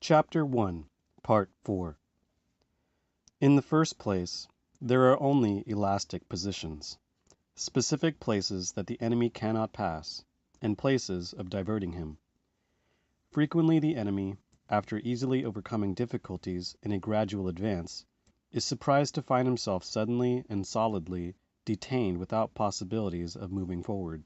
Chapter 1, Part 4. In the first place, there are only elastic positions, specific places that the enemy cannot pass, and places of diverting him. Frequently the enemy, after easily overcoming difficulties in a gradual advance, is surprised to find himself suddenly and solidly detained without possibilities of moving forward.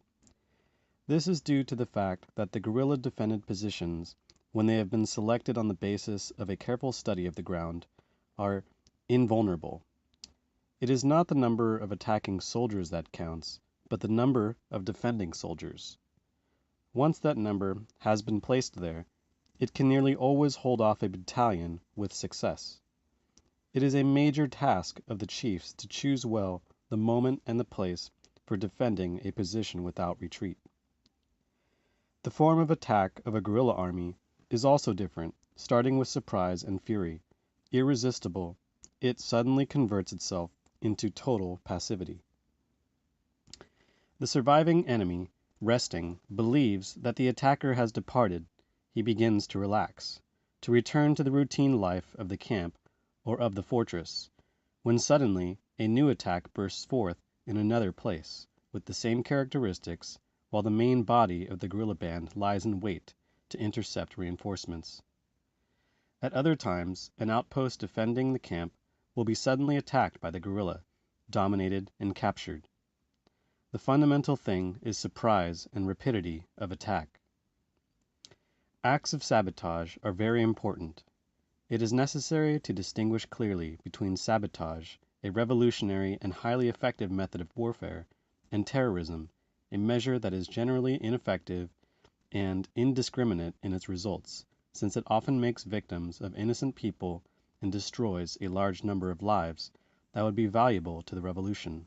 This is due to the fact that the guerrilla defended positions, when they have been selected on the basis of a careful study of the ground, are invulnerable. It is not the number of attacking soldiers that counts, but the number of defending soldiers. Once that number has been placed there, it can nearly always hold off a battalion with success. It is a major task of the chiefs to choose well the moment and the place for defending a position without retreat. The form of attack of a guerrilla army is also different. Starting with surprise and fury, irresistible, it suddenly converts itself into total passivity. The surviving enemy, resting, believes that the attacker has departed. He begins to relax, to return to the routine life of the camp or of the fortress, when suddenly a new attack bursts forth in another place, with the same characteristics, while the main body of the guerrilla band lies in wait to intercept reinforcements. At other times, an outpost defending the camp will be suddenly attacked by the guerrilla, dominated and captured. The fundamental thing is surprise and rapidity of attack. Acts of sabotage are very important. It is necessary to distinguish clearly between sabotage, a revolutionary and highly effective method of warfare, and terrorism, a measure that is generally ineffective and indiscriminate in its results, since it often makes victims of innocent people and destroys a large number of lives that would be valuable to the revolution.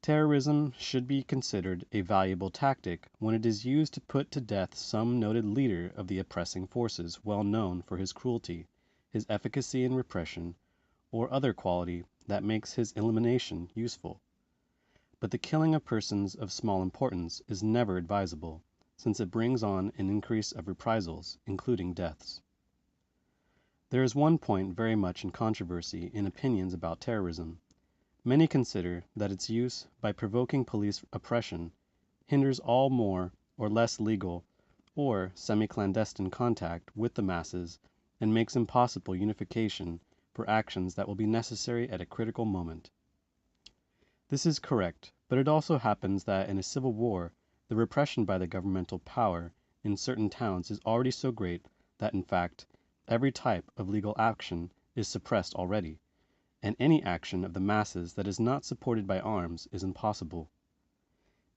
Terrorism should be considered a valuable tactic when it is used to put to death some noted leader of the oppressing forces well known for his cruelty, his efficacy in repression, or other quality that makes his elimination useful. But the killing of persons of small importance is never advisable, since it brings on an increase of reprisals, including deaths. There is one point very much in controversy in opinions about terrorism. Many consider that its use, by provoking police oppression, hinders all more or less legal or semi-clandestine contact with the masses and makes impossible unification for actions that will be necessary at a critical moment. This is correct, but it also happens that in a civil war, the repression by the governmental power in certain towns is already so great that, in fact, every type of legal action is suppressed already, and any action of the masses that is not supported by arms is impossible.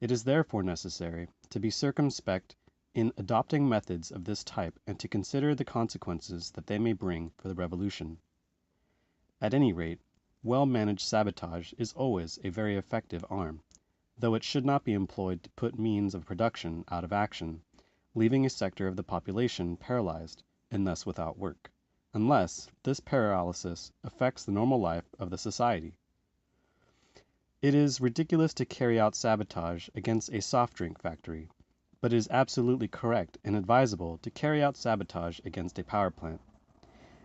It is therefore necessary to be circumspect in adopting methods of this type and to consider the consequences that they may bring for the revolution. At any rate, well-managed sabotage is always a very effective arm, though it should not be employed to put means of production out of action, leaving a sector of the population paralyzed and thus without work, unless this paralysis affects the normal life of the society. It is ridiculous to carry out sabotage against a soft drink factory, but it is absolutely correct and advisable to carry out sabotage against a power plant.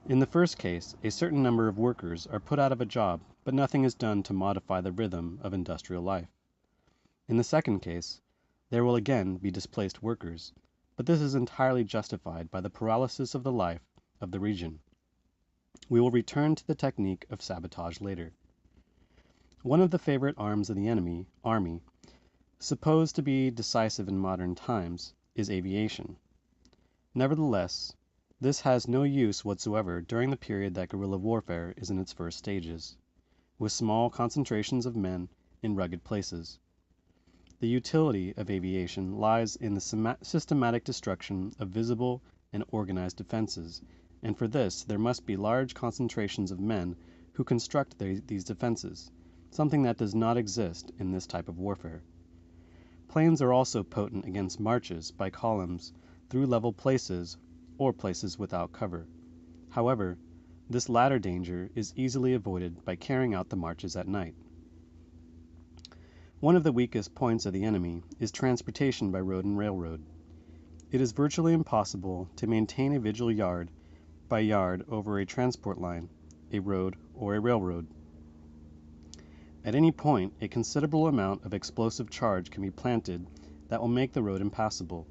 In the first case, a certain number of workers are put out of a job, but nothing is done to modify the rhythm of industrial life. In the second case, there will again be displaced workers, but this is entirely justified by the paralysis of the life of the region. We will return to the technique of sabotage later. One of the favorite arms of the enemy army, supposed to be decisive in modern times, is aviation. Nevertheless, this has no use whatsoever during the period that guerrilla warfare is in its first stages, with small concentrations of men in rugged places. The utility of aviation lies in the systematic destruction of visible and organized defenses, and for this there must be large concentrations of men who construct these defenses, something that does not exist in this type of warfare. Planes are also potent against marches by columns through level places or places without cover. However, this latter danger is easily avoided by carrying out the marches at night. One of the weakest points of the enemy is transportation by road and railroad. It is virtually impossible to maintain a vigil yard by yard over a transport line, a road, or a railroad. At any point, a considerable amount of explosive charge can be planted that will make the road impassable,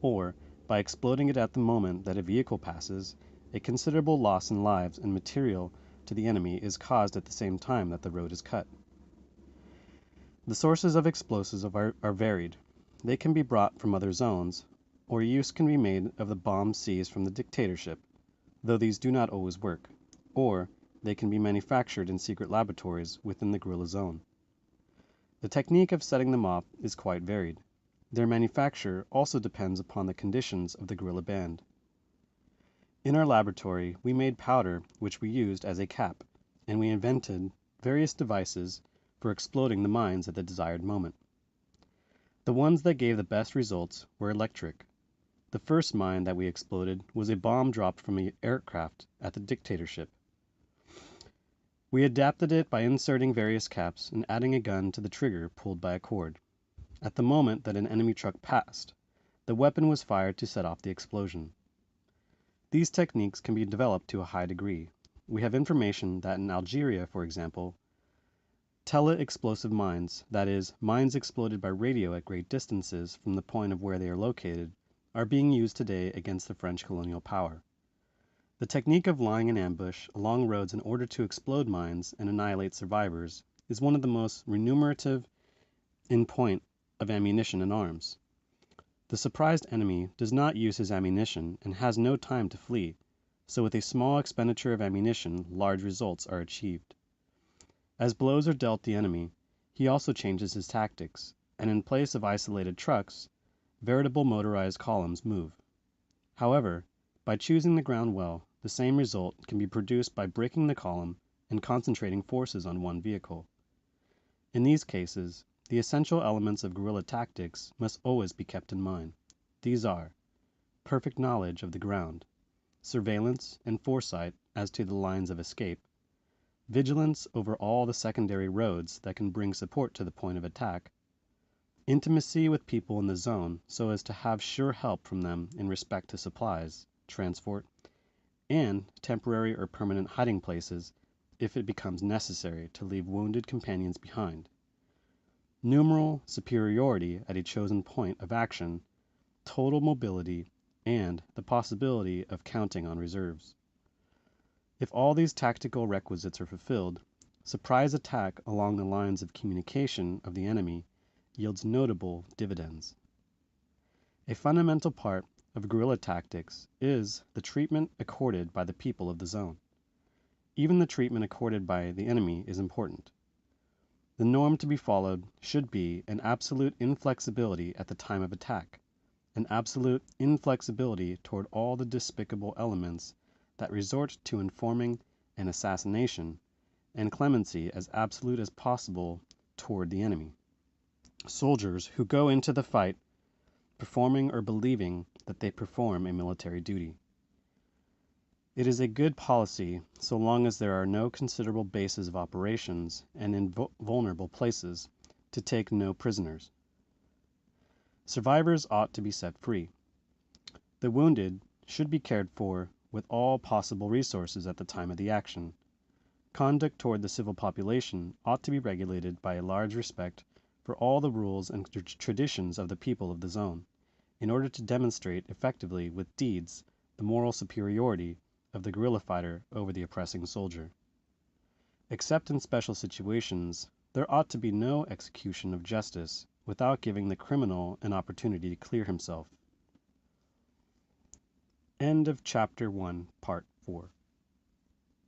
or, by exploding it at the moment that a vehicle passes, a considerable loss in lives and material to the enemy is caused at the same time that the road is cut. The sources of explosives are varied. They can be brought from other zones, or use can be made of the bombs seized from the dictatorship, though these do not always work, or they can be manufactured in secret laboratories within the guerrilla zone. The technique of setting them off is quite varied. Their manufacture also depends upon the conditions of the guerrilla band. In our laboratory, we made powder which we used as a cap, and we invented various devices for exploding the mines at the desired moment. The ones that gave the best results were electric. The first mine that we exploded was a bomb dropped from an aircraft at the dictatorship. We adapted it by inserting various caps and adding a gun to the trigger pulled by a cord. At the moment that an enemy truck passed, the weapon was fired to set off the explosion. These techniques can be developed to a high degree. We have information that in Algeria, for example, tele-explosive mines, that is, mines exploded by radio at great distances from the point of where they are located, are being used today against the French colonial power. The technique of lying in ambush along roads in order to explode mines and annihilate survivors is one of the most remunerative in point of ammunition and arms. The surprised enemy does not use his ammunition and has no time to flee, so with a small expenditure of ammunition large results are achieved. As blows are dealt the enemy, he also changes his tactics, and in place of isolated trucks, veritable motorized columns move. However, by choosing the ground well, the same result can be produced by breaking the column and concentrating forces on one vehicle. In these cases, the essential elements of guerrilla tactics must always be kept in mind. These are perfect knowledge of the ground, surveillance and foresight as to the lines of escape, vigilance over all the secondary roads that can bring support to the point of attack, intimacy with people in the zone so as to have sure help from them in respect to supplies, transport, and temporary or permanent hiding places if it becomes necessary to leave wounded companions behind, numeral superiority at a chosen point of action, total mobility, and the possibility of counting on reserves. If all these tactical requisites are fulfilled, surprise attack along the lines of communication of the enemy yields notable dividends. A fundamental part of guerrilla tactics is the treatment accorded by the people of the zone. Even the treatment accorded by the enemy is important. The norm to be followed should be an absolute inflexibility at the time of attack, an absolute inflexibility toward all the despicable elements that resort to informing and assassination, and clemency as absolute as possible toward the enemy. Soldiers who go into the fight performing or believing that they perform a military duty. It is a good policy so long as there are no considerable bases of operations and in vulnerable places to take no prisoners. Survivors ought to be set free. The wounded should be cared for with all possible resources at the time of the action. Conduct toward the civil population ought to be regulated by a large respect for all the rules and traditions of the people of the zone, in order to demonstrate effectively with deeds the moral superiority of the guerrilla fighter over the oppressing soldier. Except in special situations, there ought to be no execution of justice without giving the criminal an opportunity to clear himself. End of Chapter 1, Part 4.